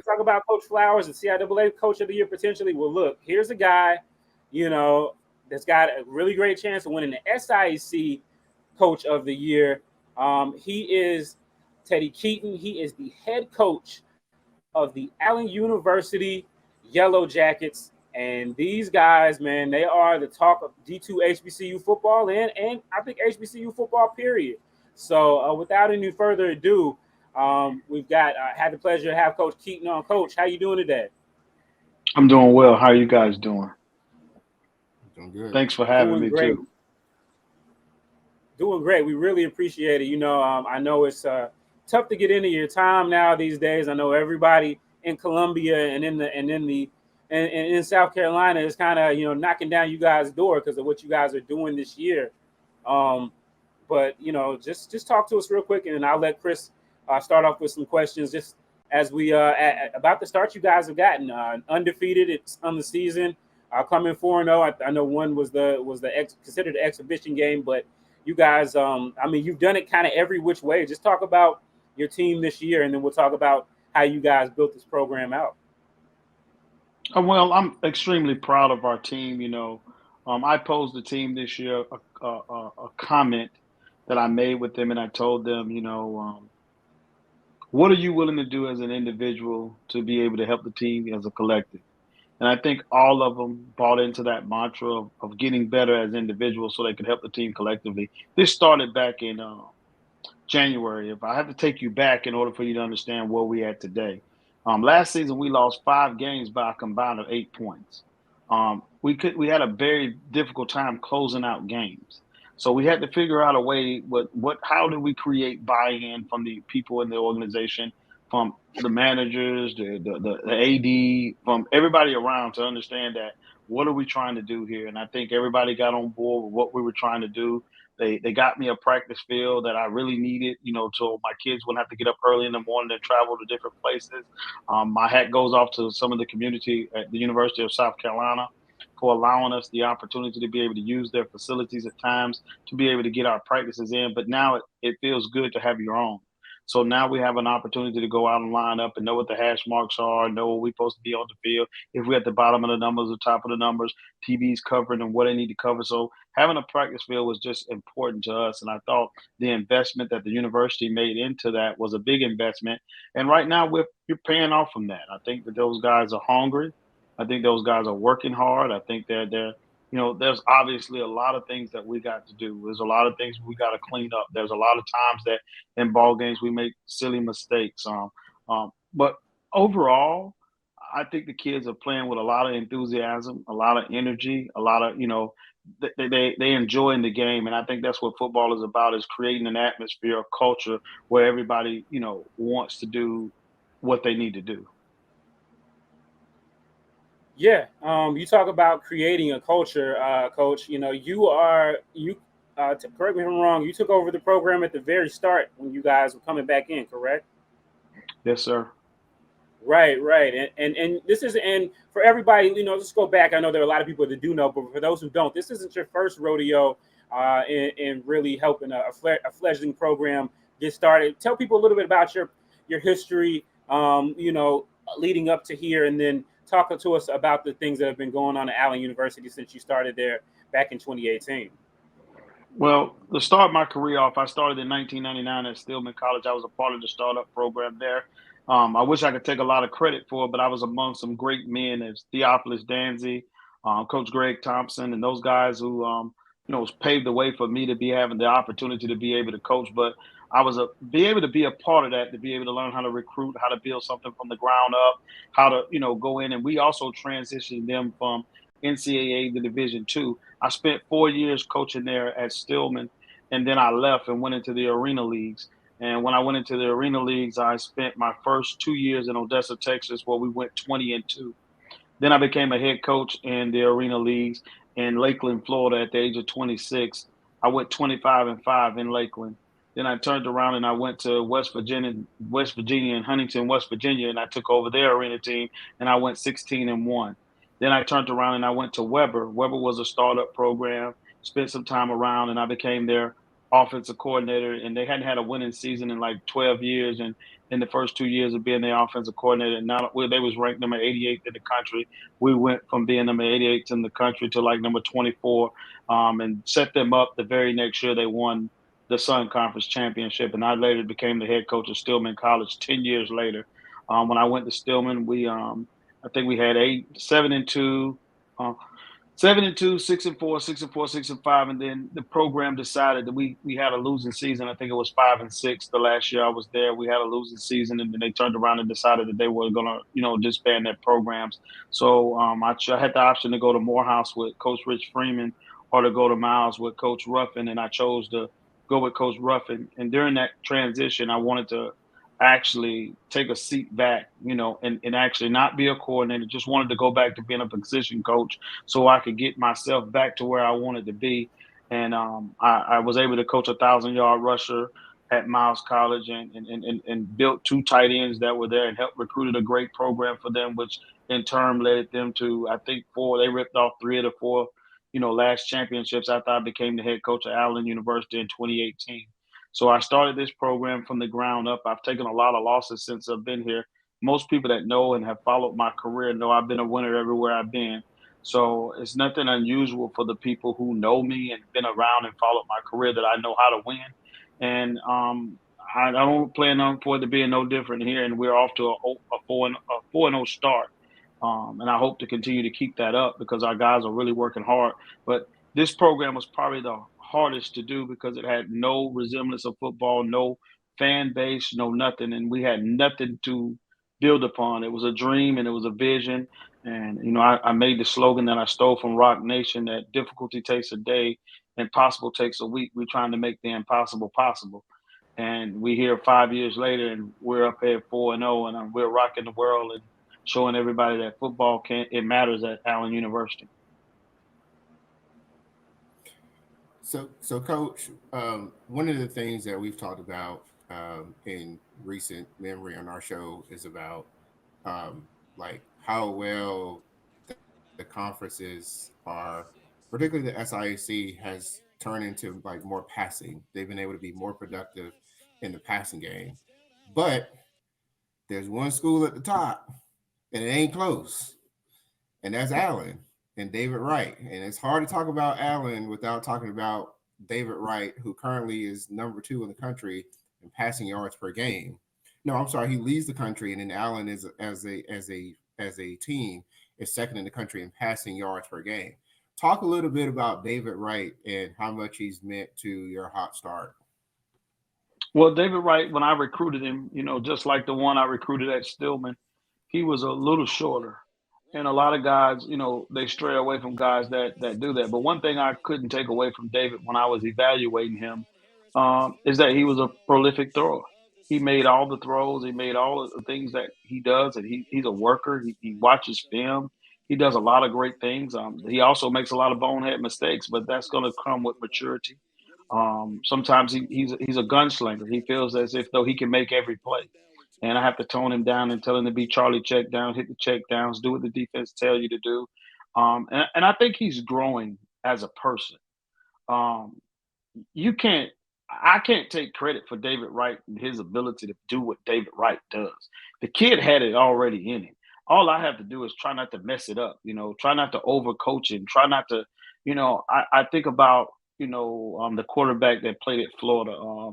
we talk about Coach Flowers and CIAA Coach of the Year potentially. Well, look, here's a guy, you know, that's got a really great chance of winning the SIAC Coach of the Year. He is Teddy Keaton. He is the head coach of the Allen University Yellow Jackets. And these guys, man, they are the talk of D2 HBCU football and I think HBCU football, period. So without any further ado, we've got had the pleasure to have Coach Keaton on. Coach, how you doing today? I'm doing well. How are you guys doing? Doing good. Thanks for having Doing me great. too. Doing great. We really appreciate it. I know it's tough to get into your time now these days. I know everybody in Columbia and in South Carolina is kind of knocking down you guys' door because of what you guys are doing this year. Um, but just talk to us real quick, and then I'll let Chris start off with some questions. Just as we about the start you guys have gotten undefeated. It's on the season. Coming 4-0. I know one was considered the exhibition game, but you guys, I mean, you've done it kind of every which way. Just talk about your team this year, and then we'll talk about how you guys built this program out. Well, I'm extremely proud of our team. I posed the team this year a comment that I made with them, and I told them, what are you willing to do as an individual to be able to help the team as a collective? And I think all of them bought into that mantra of getting better as individuals so they could help the team collectively. This started back in January. If I have to take you back in order for you to understand where we at today, last season we lost 5 games by a combined of 8 points. We had a very difficult time closing out games, so we had to figure out a way. How do we create buy-in from the people in the organization, from the managers, the AD, from everybody around to understand that what are we trying to do here? And I think everybody got on board with what we were trying to do. They got me a practice field that I really needed, so my kids wouldn't have to get up early in the morning and travel to different places. My hat goes off to some of the community at the University of South Carolina for allowing us the opportunity to be able to use their facilities at times to be able to get our practices in. But now it feels good to have your own. So now we have an opportunity to go out and line up and know what the hash marks are, know what we're supposed to be on the field. If we're at the bottom of the numbers or top of the numbers, TV's covering and what they need to cover. So having a practice field was just important to us. And I thought the investment that the university made into that was a big investment. And right now we're paying off from that. I think that those guys are hungry. I think those guys are working hard. I think they're there's obviously a lot of things that we got to do. There's a lot of things we got to clean up. There's a lot of times that in ball games we make silly mistakes. But overall, I think the kids are playing with a lot of enthusiasm, a lot of energy, a lot of they enjoying the game, and I think that's what football is about: is creating an atmosphere, a culture where everybody wants to do what they need to do. Yeah, you talk about creating a culture, Coach. Correct me if I'm wrong. You took over the program at the very start when you guys were coming back in, correct? Yes, sir. Right, right. And this is and for everybody, let's go back. I know there are a lot of people that do know, but for those who don't, this isn't your first rodeo in really helping a fledgling program get started. Tell people a little bit about your history, leading up to here, and then talk to us about the things that have been going on at Allen University since you started there back in 2018. Well, to start my career off, I started in 1999 at Stillman College. I was a part of the startup program there. I wish I could take a lot of credit for it, but I was among some great men as Theophilus Danzy, Coach Greg Thompson, and those guys who, paved the way for me to be having the opportunity to be able to coach. But I was be able to be a part of that, to be able to learn how to recruit, how to build something from the ground up, how to, go in. And we also transitioned them from NCAA to Division two. I spent 4 years coaching there at Stillman, and then I left and went into the Arena Leagues. And when I went into the Arena Leagues, I spent my first 2 years in Odessa, Texas, where we went 20-2. Then I became a head coach in the Arena Leagues in Lakeland, Florida at the age of 26. I went 25-5 in Lakeland. Then I turned around and I went to West Virginia and Huntington, West Virginia, and I took over their arena team and I went 16-1. Then I turned around and I went to Weber. Weber was a startup program, spent some time around, and I became their offensive coordinator. And they hadn't had a winning season in like 12 years. And in the first 2 years of being their offensive coordinator. And now they was ranked number 88th in the country. We went from being number 88th in the country to like number 24, and set them up the very next year. They won the Sun Conference championship, and I later became the head coach of Stillman College 10 years later. When I went to Stillman, I think we had 7-2. 7-2, 6-4, 6-4, 6-5, and then the program decided that we had a losing season. I think it was 5-6 the last year I was there. We had a losing season, and then they turned around and decided that they were going to, disband their programs. So I had the option to go to Morehouse with Coach Rich Freeman or to go to Miles with Coach Ruffin, and I chose to go with Coach Ruffin. And during that transition, I wanted to actually take a seat back, and actually not be a coordinator. Just wanted to go back to being a position coach so I could get myself back to where I wanted to be. And I was able to coach 1,000-yard rusher at Miles College, and built 2 tight ends that were there and helped recruited a great program for them, which in turn led them to, I think, 4. They ripped off 3 of the 4, last championships after I became the head coach at Allen University in 2018. So I started this program from the ground up. I've taken a lot of losses since I've been here. Most people that know and have followed my career know I've been a winner everywhere I've been. So it's nothing unusual for the people who know me and been around and followed my career that I know how to win. And I don't plan on for it to be no different here. And we're off to a 4-0 start. And I hope to continue to keep that up because our guys are really working hard. But this program was probably the hardest to do because it had no resemblance of football, no fan base, no nothing. And we had nothing to build upon. It was a dream and it was a vision. And, I made the slogan that I stole from Rock Nation, that difficulty takes a day, impossible takes a week. We're trying to make the impossible possible. And we here 5 years later, and we're up here 4-0, and we're rocking the world and showing everybody that football it matters at Allen University. So Coach, one of the things that we've talked about in recent memory on our show is about like how well the conferences are, particularly the SIAC, has turned into like more passing. They've been able to be more productive in the passing game. But there's one school at the top, and it ain't close, and that's Allen and David Wright. And it's hard to talk about Allen without talking about David Wright, who currently is number 2 in the country in passing yards per game. No, I'm sorry, he leads the country, and then Allen is as a team is second in the country in passing yards per game. Talk a little bit about David Wright and how much he's meant to your hot start. Well, David Wright, when I recruited him, just like the one I recruited at Stillman, he was a little shorter. And a lot of guys, they stray away from guys that do that. But one thing I couldn't take away from David when I was evaluating him is that he was a prolific thrower. He made all the throws. He made all of the things that he does. And he's a worker. He watches film. He does a lot of great things. He also makes a lot of bonehead mistakes, but that's going to come with maturity. Sometimes he's a gunslinger. He feels as if though he can make every play. And I have to tone him down and tell him to be Charlie check down, hit the check downs, do what the defense tell you to do. And I think he's growing as a person. Um, you can't I can't take credit for David Wright and his ability to do what David Wright does. The kid had it already in him. All I have to do is try not to mess it up, try not to overcoach him, try not to, I think about, the quarterback that played at Florida,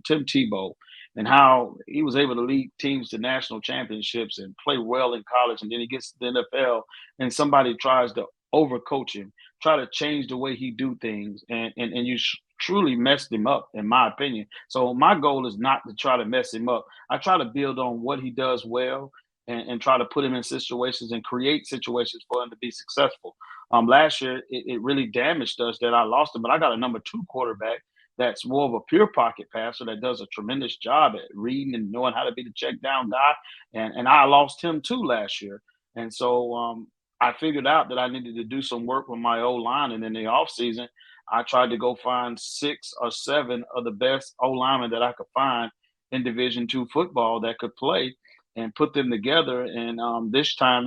Tim Tebow, and how he was able to lead teams to national championships and play well in college. And then he gets to the NFL and somebody tries to overcoach him, try to change the way he do things, and you truly messed him up, in my opinion. So my goal is not to try to mess him up. I try to build on what he does well and try to put him in situations and create situations for him to be successful. Last year, it really damaged us that I lost him, but I got a number 2 quarterback that's more of a pure pocket passer that does a tremendous job at reading and knowing how to be the check down guy. And I lost him too last year. And so I figured out that I needed to do some work with my O line. And in the offseason, I tried to go find 6 or 7 of the best O linemen that I could find in Division II football that could play and put them together. And this time,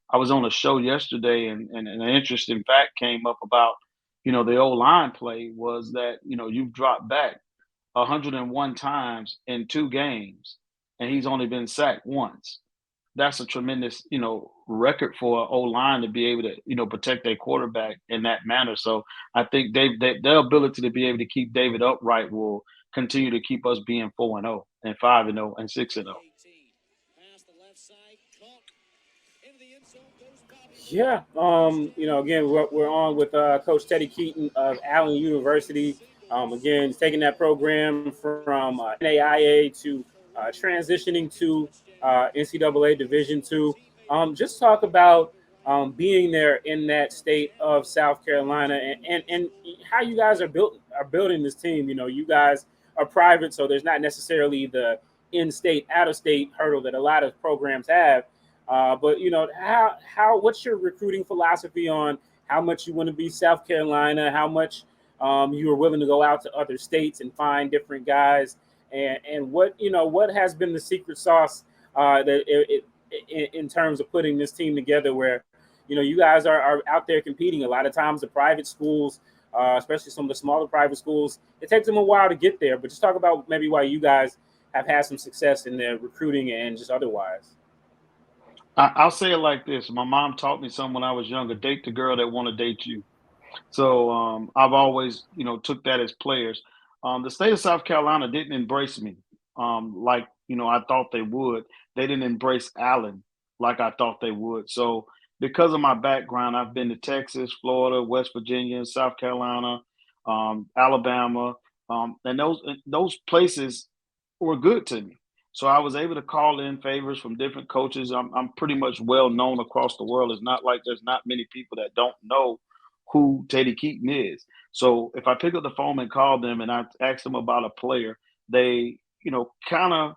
I was on a show yesterday, and an interesting fact came up about, the O line play was that, you've dropped back 101 times in 2 games. and he's only been sacked once. That's a tremendous, record for an O line to be able to, protect their quarterback in that manner. So I think their ability to be able to keep David upright will continue to keep us being 4-0 and 5-0 and 6-0. Yeah. Again, we're on with Coach Teddy Keaton of Allen University. Again, he's taking that program from NAIA to transitioning to NCAA Division two. Just talk about being there in that state of South Carolina, and how you guys are building this team. You guys are private, so there's not necessarily the in-state, out-of-state hurdle that a lot of programs have. But how what's your recruiting philosophy on how much you want to be South Carolina, how much you are willing to go out to other states and find different guys, and what has been the secret sauce that in terms of putting this team together, where you guys are out there competing. A lot of times the private schools, especially some of the smaller private schools, it takes them a while to get there. But just talk about maybe why you guys have had some success in their recruiting and just otherwise. I'll say it like this: my mom taught me something when I was younger. Date the girl that want to date you. So I've always, took that as players. The state of South Carolina didn't embrace me like I thought they would. They didn't embrace Allen like I thought they would. So because of my background, I've been to Texas, Florida, West Virginia, South Carolina, Alabama, and those places were good to me. So I was able to call in favors from different coaches. I'm pretty much well known across the world. It's not like there's not many people that don't know who Teddy Keaton is. So if I pick up the phone and call them and I ask them about a player, they, kind of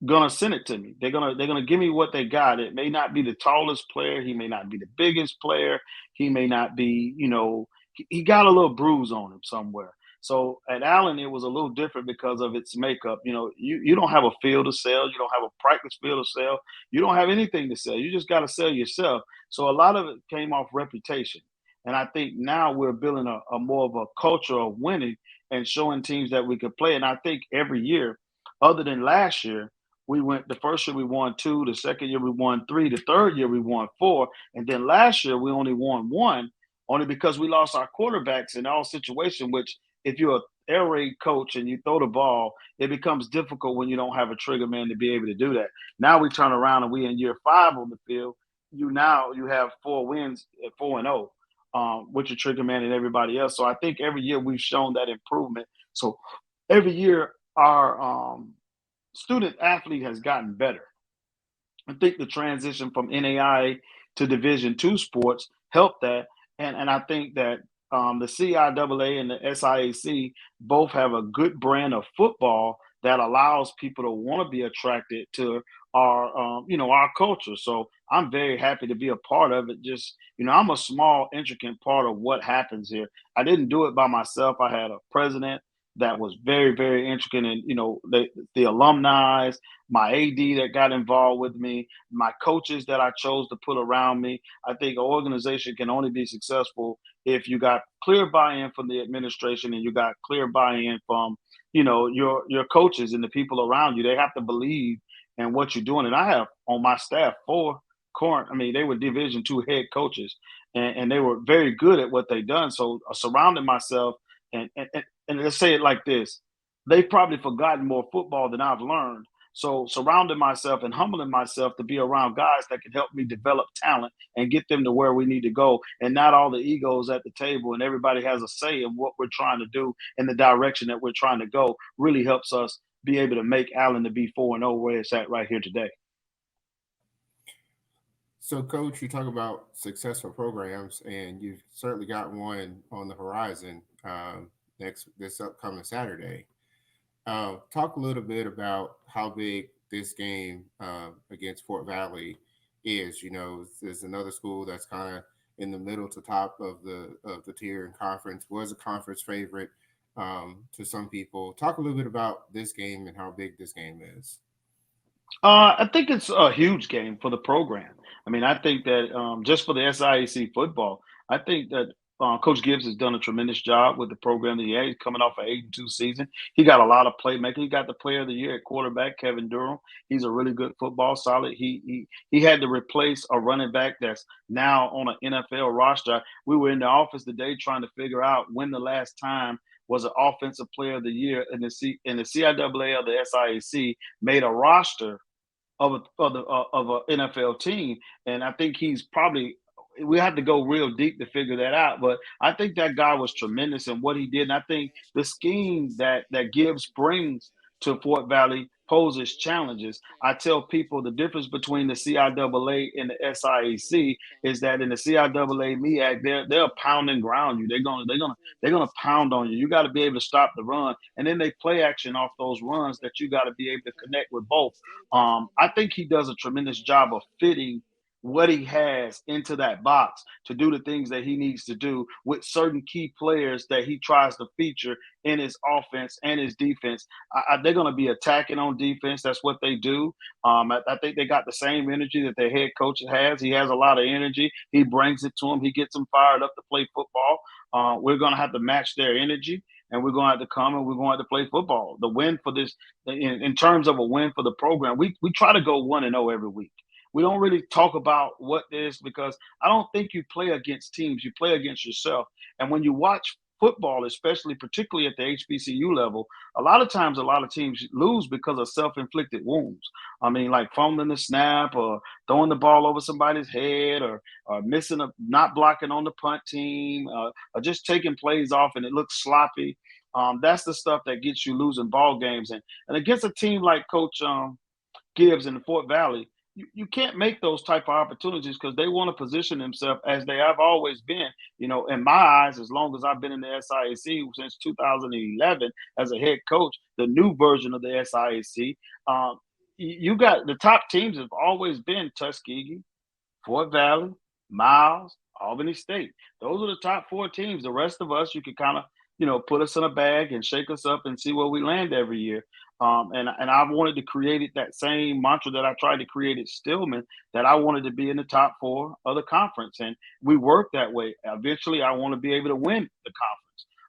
gonna send it to me. They're gonna give me what they got. It may not be the tallest player, he may not be the biggest player, he may not be, he got a little bruise on him somewhere. So at Allen, it was a little different because of its makeup. You don't have a field to sell, you don't have a practice field to sell, you don't have anything to sell. You just got to sell yourself. So a lot of it came off reputation. And I think now we're building a more of a culture of winning and showing teams that we could play. And I think every year, other than last year, we went the first year we won two, the second year we won three, the third year we won four, and then last year we only won one, only because we lost our quarterbacks in all situations. Which, if you're an air raid coach and you throw the ball, it becomes difficult when you don't have a trigger man to be able to do that. Now we turn around and we in year 5 on the field. You have 4 wins at 4-0, with your trigger man and everybody else. So I think every year we've shown that improvement. So every year our student athlete has gotten better. I think the transition from NAIA to Division II sports helped that, and I think that the CIAA and the SIAC both have a good brand of football that allows people to want to be attracted to our culture. So I'm very happy to be a part of it. Just I'm a small, intricate part of what happens here. I didn't do it by myself. I had a president that was very, very intricate, and the alumni, my AD that got involved with me, my coaches that I chose to put around me. I think an organization can only be successful if you got clear buy-in from the administration and you got clear buy-in from your coaches and the people around you. They have to believe in what you're doing. And I have on my staff 4 current. I mean, they were Division II head coaches, and they were very good at what they done. So I surrounded myself, and let's say it like this: they've probably forgotten more football than I've learned. So surrounding myself and humbling myself to be around guys that can help me develop talent and get them to where we need to go, and not all the egos at the table and everybody has a say in what we're trying to do and the direction that we're trying to go, really helps us be able to make Allen to be 4-0 where it's at right here today. So, Coach, you talk about successful programs, and you've certainly got one on the horizon next this upcoming Saturday. Talk a little bit about how big this game against Fort Valley is. There's another school that's kind of in the middle to top of the tier in conference. Was a conference favorite to some people. Talk a little bit about this game and how big this game is. I think it's a huge game for the program. I mean, I think that just for the SIAC football, I think that Coach Gibbs has done a tremendous job with the program that he had. He's coming off an 8-2 season. He got a lot of playmaking. He got the Player of the Year at quarterback, Kevin Durham. He's a really good football, solid. He had to replace a running back that's now on an NFL roster. We were in the office today trying to figure out when the last time was an Offensive Player of the Year in the CIAA or the SIAC made a roster of a NFL team, and I think he's probably we have to go real deep to figure that out. But I think that guy was tremendous in what he did, and I think the scheme that Gibbs brings to Fort Valley poses challenges. I tell people the difference between the CIAA and the SIAC is that in the CIAA MEAC, they're pounding ground you. They're gonna pound on you. You got to be able to stop the run, and then they play action off those runs that you got to be able to connect with both. I think he does a tremendous job of fitting what he has into that box to do the things that he needs to do with certain key players that he tries to feature in his offense and his defense. They're going to be attacking on defense. That's what they do. I think they got the same energy that their head coach has. He has a lot of energy. He brings it to them. He gets them fired up to play football. We're going to have to match their energy, and we're going to have to come and we're going to have to play football. The win for this, in terms of a win for the program, we try to go 1-0 every week. We don't really talk about what this because I don't think you play against teams. You play against yourself. And when you watch football, especially particularly at the HBCU level, a lot of times a lot of teams lose because of self-inflicted wounds. I mean, like fumbling the snap or throwing the ball over somebody's head or missing not blocking on the punt team or just taking plays off and it looks sloppy. That's the stuff that gets you losing ball games. And against a team like Coach Gibbs in the Fort Valley, you can't make those type of opportunities because they want to position themselves as they have always been. In my eyes, as long as I've been in the SIAC since 2011 as a head coach, the new version of the SIAC, you got the top teams have always been Tuskegee, Fort Valley, Miles, Albany State. Those are the top four teams. The rest of us, you can kind of, put us in a bag and shake us up and see where we land every year. And I wanted to create that same mantra that I tried to create at Stillman, that I wanted to be in the top four of the conference. And we work that way. Eventually, I want to be able to win the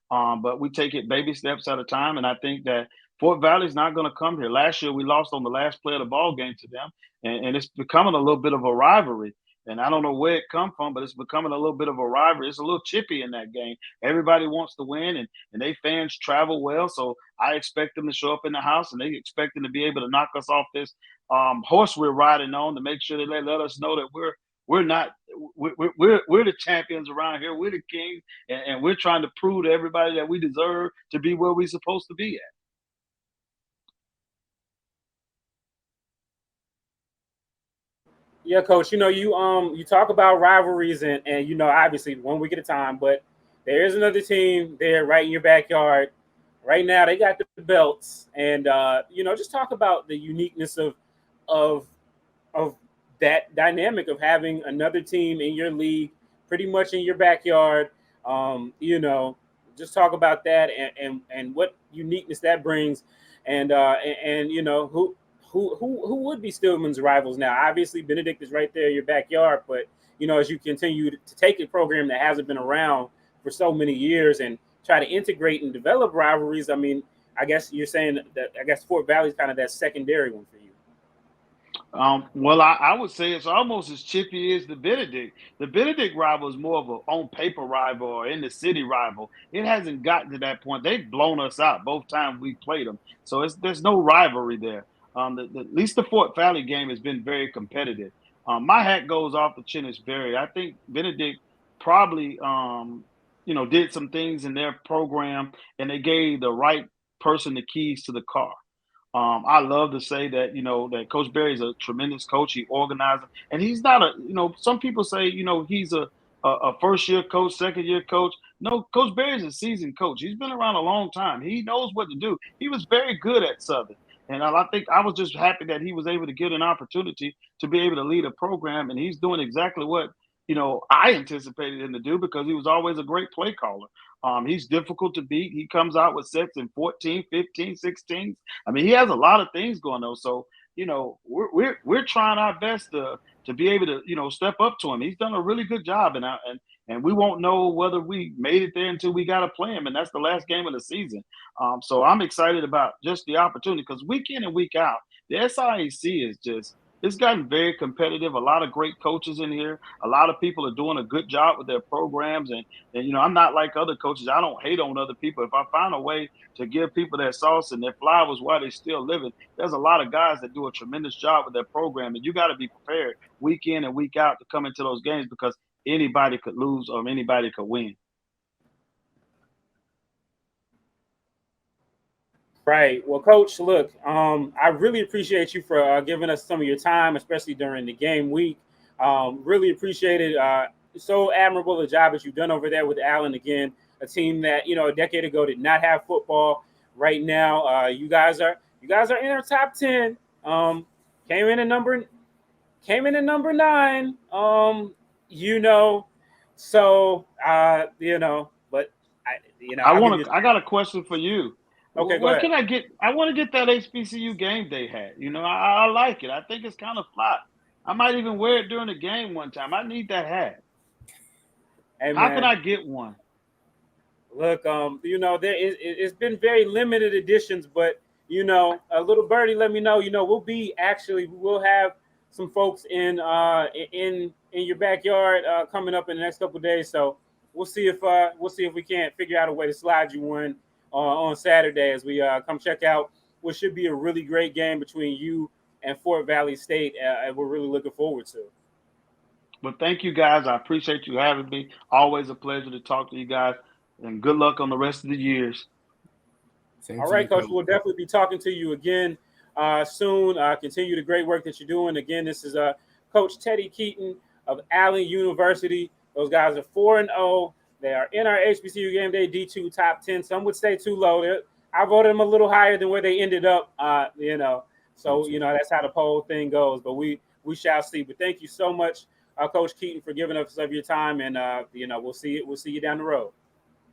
conference. But we take it baby steps at a time. And I think that Fort Valley's not going to come here. Last year, we lost on the last play of the ball game to them. And it's becoming a little bit of a rivalry. And I don't know where it come from, but it's becoming a little bit of a rivalry. It's a little chippy in that game. Everybody wants to win, and they fans travel well. So I expect them to show up in the house, and they expect them to be able to knock us off this horse we're riding on to make sure that they let us know that we're not we're the champions around here. We're the kings, and we're trying to prove to everybody that we deserve to be where we're supposed to be at. Yeah, coach. You talk about rivalries and obviously 1 week at a time, but there is another team there right in your backyard. Right now, they got the belts, and just talk about the uniqueness of of that dynamic of having another team in your league, pretty much in your backyard. Just talk about that and what uniqueness that brings, and who would be Stillman's rivals now? Obviously, Benedict is right there in your backyard, but as you continue to take a program that hasn't been around for so many years and try to integrate and develop rivalries, I mean, I guess you're saying that I guess Fort Valley is kind of that secondary one for you. Well, I would say it's almost as chippy as the Benedict. The Benedict rival is more of a on paper rival or in the city rival. It hasn't gotten to that point. They've blown us out both times we played them, so there's no rivalry there. At least the Fort Valley game has been very competitive. My hat goes off to Chennis Berry. I think Benedict probably, did some things in their program, and they gave the right person the keys to the car. I love to say that that Coach Berry is a tremendous coach. He organizes, and he's not some people say he's a first year coach, second year coach. No, Coach Berry is a seasoned coach. He's been around a long time. He knows what to do. He was very good at Southern, and I think I was just happy that he was able to get an opportunity to be able to lead a program, and he's doing exactly what I anticipated him to do because he was always a great play caller. He's difficult to beat. He comes out with sets in 14, 15, 16. I mean, he has a lot of things going on. So, we're trying our best to to be able to, step up to him. He's done a really good job, and we won't know whether we made it there until we got to play him, and that's the last game of the season. So I'm excited about just the opportunity because week in and week out, the SIAC is just it's gotten very competitive. A lot of great coaches in here. A lot of people are doing a good job with their programs, and I'm not like other coaches. I don't hate on other people. If I find a way to give people their sauce and their flowers while they're still living, there's a lot of guys that do a tremendous job with their program, and you got to be prepared week in and week out to come into those games because anybody could lose or anybody could win. Right. Well, Coach, look, I really appreciate you for giving us some of your time, especially during the game week. Really appreciate it. So admirable the job that you've done over there with Allen again, a team that a decade ago did not have football. Right now, you guys are in our top 10. Came in at number 9. So but I got a question for you. Okay, go Where ahead. can I get? I want to get that HBCU game day hat. I like it. I think it's kind of fly. I might even wear it during the game one time. I need that hat. Hey, how can I get one? Look, it's been very limited editions, but a little birdie let me know. We'll have some folks in your backyard coming up in the next couple of days. So we'll see if we can't figure out a way to slide you one on Saturday as we come check out what should be a really great game between you and Fort Valley State, and we're really looking forward to. Well, thank you guys. I appreciate you having me. Always a pleasure to talk to you guys, and good luck on the rest of the years. All right, Coach. We'll definitely be talking to you again soon. Continue the great work that you're doing. Again, this is Coach Teddy Keaton of Allen University. Those guys are 4-0. They are in our HBCU Game Day D2 top 10. Some would say too low. I voted them a little higher than where they ended up. So that's how the poll thing goes. But we shall see. But thank you so much, Coach Keaton, for giving us of your time. And we'll see you down the road.